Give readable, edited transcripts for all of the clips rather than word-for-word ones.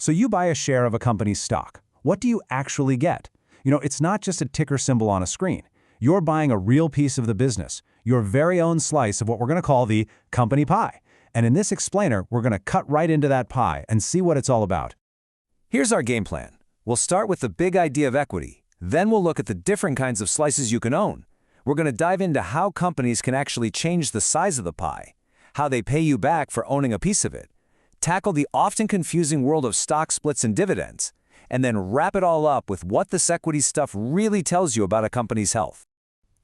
So you buy a share of a company's stock. What do you actually get? It's not just a ticker symbol on a screen. You're buying a real piece of the business, your very own slice of what we're going to call the company pie. And in this explainer, we're going to cut right into that pie and see what it's all about. Here's our game plan. We'll start with the big idea of equity. Then we'll look at the different kinds of slices you can own. We're going to dive into how companies can actually change the size of the pie, how they pay you back for owning a piece of it, tackle the often confusing world of stock splits and dividends, and then wrap it all up with what this equity stuff really tells you about a company's health.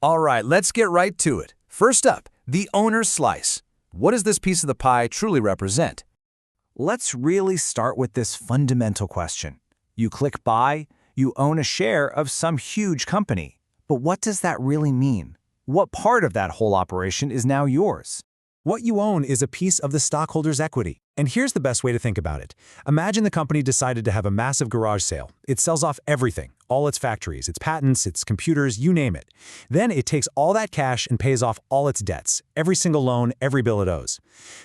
All right, let's get right to it. First up, the owner's slice. What does this piece of the pie truly represent? Let's really start with this fundamental question. You click buy, you own a share of some huge company. But what does that really mean? What part of that whole operation is now yours? What you own is a piece of the stockholder's equity. And here's the best way to think about it. Imagine the company decided to have a massive garage sale. It sells off everything, all its factories, its patents, its computers, you name it. Then it takes all that cash and pays off all its debts, every single loan, every bill it owes.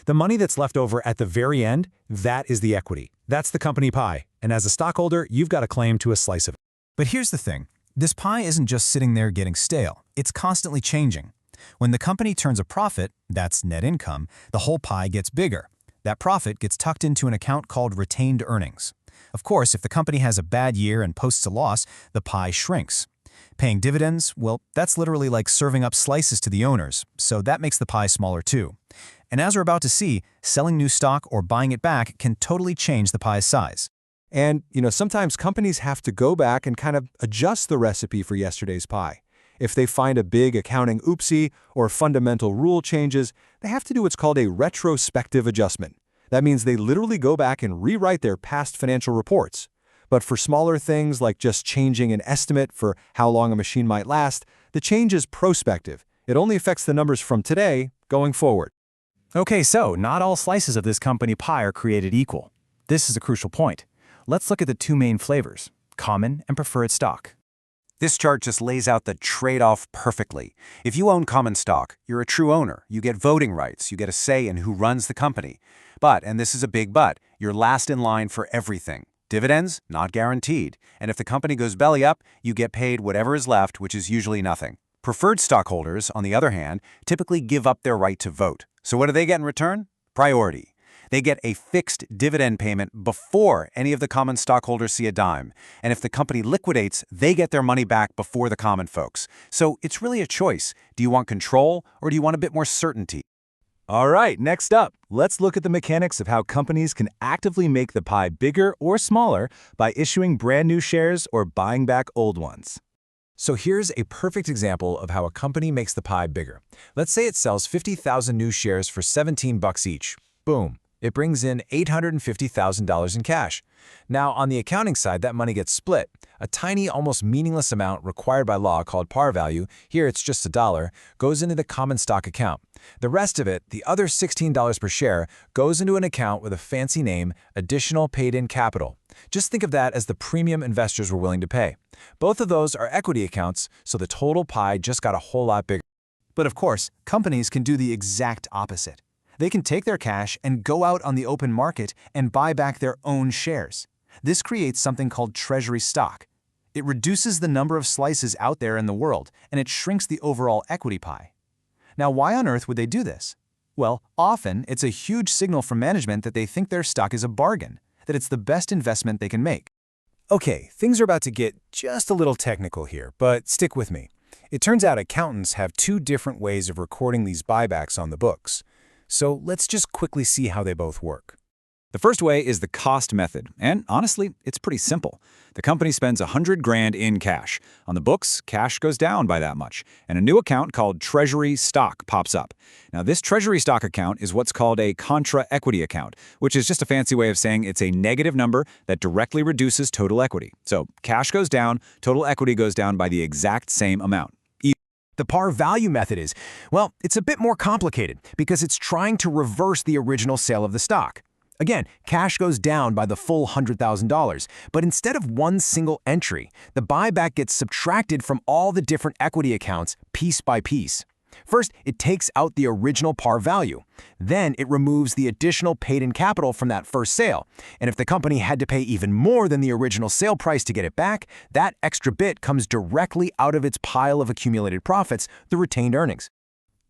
The money that's left over at the very end, that is the equity. That's the company pie. And as a stockholder, you've got a claim to a slice of it. But here's the thing. This pie isn't just sitting there getting stale. It's constantly changing. When the company turns a profit, that's net income, the whole pie gets bigger. That profit gets tucked into an account called retained earnings. Of course, if the company has a bad year and posts a loss, the pie shrinks. Paying dividends, well, that's literally like serving up slices to the owners, so that makes the pie smaller too. And as we're about to see, selling new stock or buying it back can totally change the pie's size. And, sometimes companies have to go back and kind of adjust the recipe for yesterday's pie. If they find a big accounting oopsie or fundamental rule changes, they have to do what's called a retrospective adjustment. That means they literally go back and rewrite their past financial reports. But for smaller things like just changing an estimate for how long a machine might last, the change is prospective. It only affects the numbers from today going forward. Okay, so not all slices of this company pie are created equal. This is a crucial point. Let's look at the two main flavors, common and preferred stock. This chart just lays out the trade-off perfectly. If you own common stock, you're a true owner. You get voting rights. You get a say in who runs the company. But, and this is a big but, you're last in line for everything. Dividends, not guaranteed. And if the company goes belly up, you get paid whatever is left, which is usually nothing. Preferred stockholders, on the other hand, typically give up their right to vote. So what do they get in return? Priority. They get a fixed dividend payment before any of the common stockholders see a dime. And if the company liquidates, they get their money back before the common folks. So it's really a choice. Do you want control or do you want a bit more certainty? All right, next up, let's look at the mechanics of how companies can actively make the pie bigger or smaller by issuing brand new shares or buying back old ones. So here's a perfect example of how a company makes the pie bigger. Let's say it sells 50,000 new shares for $17 each. Boom. It brings in $850,000 in cash. Now, on the accounting side, that money gets split. A tiny, almost meaningless amount required by law called par value, here it's just $1, goes into the common stock account. The rest of it, the other $16 per share, goes into an account with a fancy name, additional paid-in capital. Just think of that as the premium investors were willing to pay. Both of those are equity accounts, so the total pie just got a whole lot bigger. But of course, companies can do the exact opposite. They can take their cash and go out on the open market and buy back their own shares. This creates something called treasury stock. It reduces the number of slices out there in the world, and it shrinks the overall equity pie. Now, why on earth would they do this? Well, often it's a huge signal from management that they think their stock is a bargain, that it's the best investment they can make. Okay, things are about to get just a little technical here, but stick with me. It turns out accountants have two different ways of recording these buybacks on the books. So let's just quickly see how they both work. The first way is the cost method, and honestly, it's pretty simple. The company spends $100,000 in cash. On the books, cash goes down by that much, and a new account called treasury stock pops up. Now, this treasury stock account is what's called a contra equity account, which is just a fancy way of saying it's a negative number that directly reduces total equity. So cash goes down, total equity goes down by the exact same amount. The par value method is, well, it's a bit more complicated because it's trying to reverse the original sale of the stock. Again, cash goes down by the full $100,000, but instead of one single entry, the buyback gets subtracted from all the different equity accounts piece by piece. First, it takes out the original par value. Then it removes the additional paid-in capital from that first sale. And if the company had to pay even more than the original sale price to get it back, that extra bit comes directly out of its pile of accumulated profits, the retained earnings.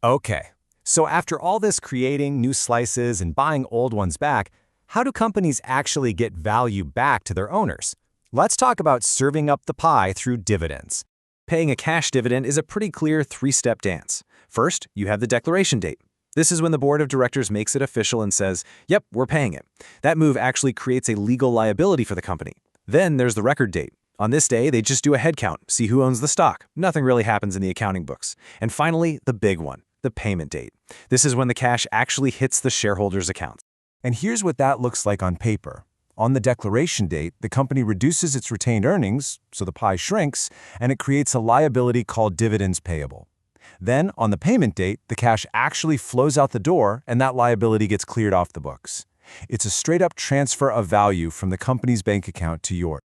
Okay, so after all this creating new slices and buying old ones back, how do companies actually get value back to their owners? Let's talk about serving up the pie through dividends. Paying a cash dividend is a pretty clear three-step dance. First, you have the declaration date. This is when the board of directors makes it official and says, yep, we're paying it. That move actually creates a legal liability for the company. Then there's the record date. On this day, they just do a head count, see who owns the stock. Nothing really happens in the accounting books. And finally, the big one, the payment date. This is when the cash actually hits the shareholders' accounts. And here's what that looks like on paper. On the declaration date, the company reduces its retained earnings, so the pie shrinks, and it creates a liability called dividends payable. Then, on the payment date, the cash actually flows out the door, and that liability gets cleared off the books. It's a straight-up transfer of value from the company's bank account to yours.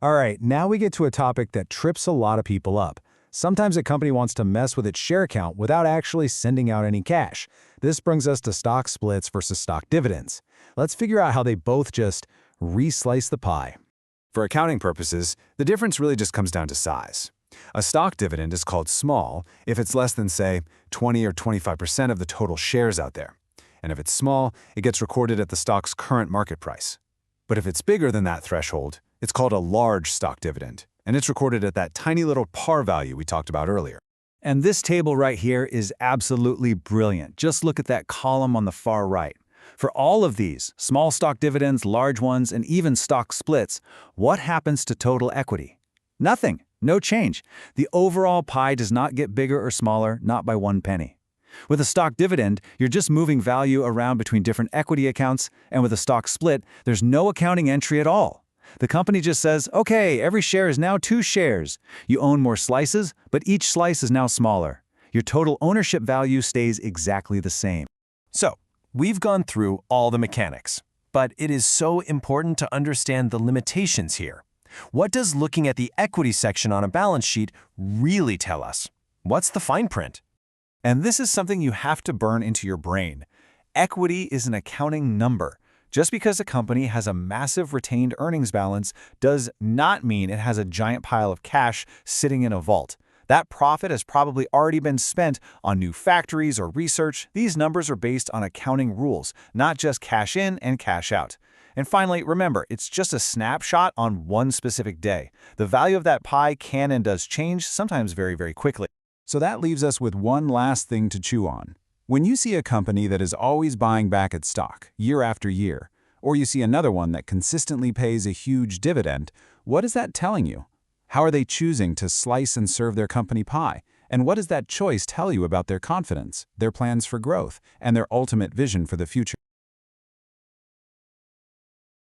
All right, now we get to a topic that trips a lot of people up. Sometimes a company wants to mess with its share count without actually sending out any cash. This brings us to stock splits versus stock dividends. Let's figure out how they both just re-slice the pie. For accounting purposes, the difference really just comes down to size. A stock dividend is called small if it's less than, say, 20 or 25% of the total shares out there. And if it's small, it gets recorded at the stock's current market price. But if it's bigger than that threshold, it's called a large stock dividend, and it's recorded at that tiny little par value we talked about earlier. And this table right here is absolutely brilliant. Just look at that column on the far right. For all of these, small stock dividends, large ones, and even stock splits, what happens to total equity? Nothing. No change. The overall pie does not get bigger or smaller, not by 1 penny. With a stock dividend, you're just moving value around between different equity accounts, and with a stock split, there's no accounting entry at all. The company just says, okay, every share is now 2 shares. You own more slices, but each slice is now smaller. Your total ownership value stays exactly the same. So, we've gone through all the mechanics, but it is so important to understand the limitations here. What does looking at the equity section on a balance sheet really tell us? What's the fine print? And this is something you have to burn into your brain. Equity is an accounting number. Just because a company has a massive retained earnings balance does not mean it has a giant pile of cash sitting in a vault. That profit has probably already been spent on new factories or research. These numbers are based on accounting rules, not just cash in and cash out. And finally, remember, it's just a snapshot on one specific day. The value of that pie can and does change, sometimes very, very quickly. So that leaves us with one last thing to chew on. When you see a company that is always buying back its stock, year after year, or you see another one that consistently pays a huge dividend, what is that telling you? How are they choosing to slice and serve their company pie? And what does that choice tell you about their confidence, their plans for growth, and their ultimate vision for the future?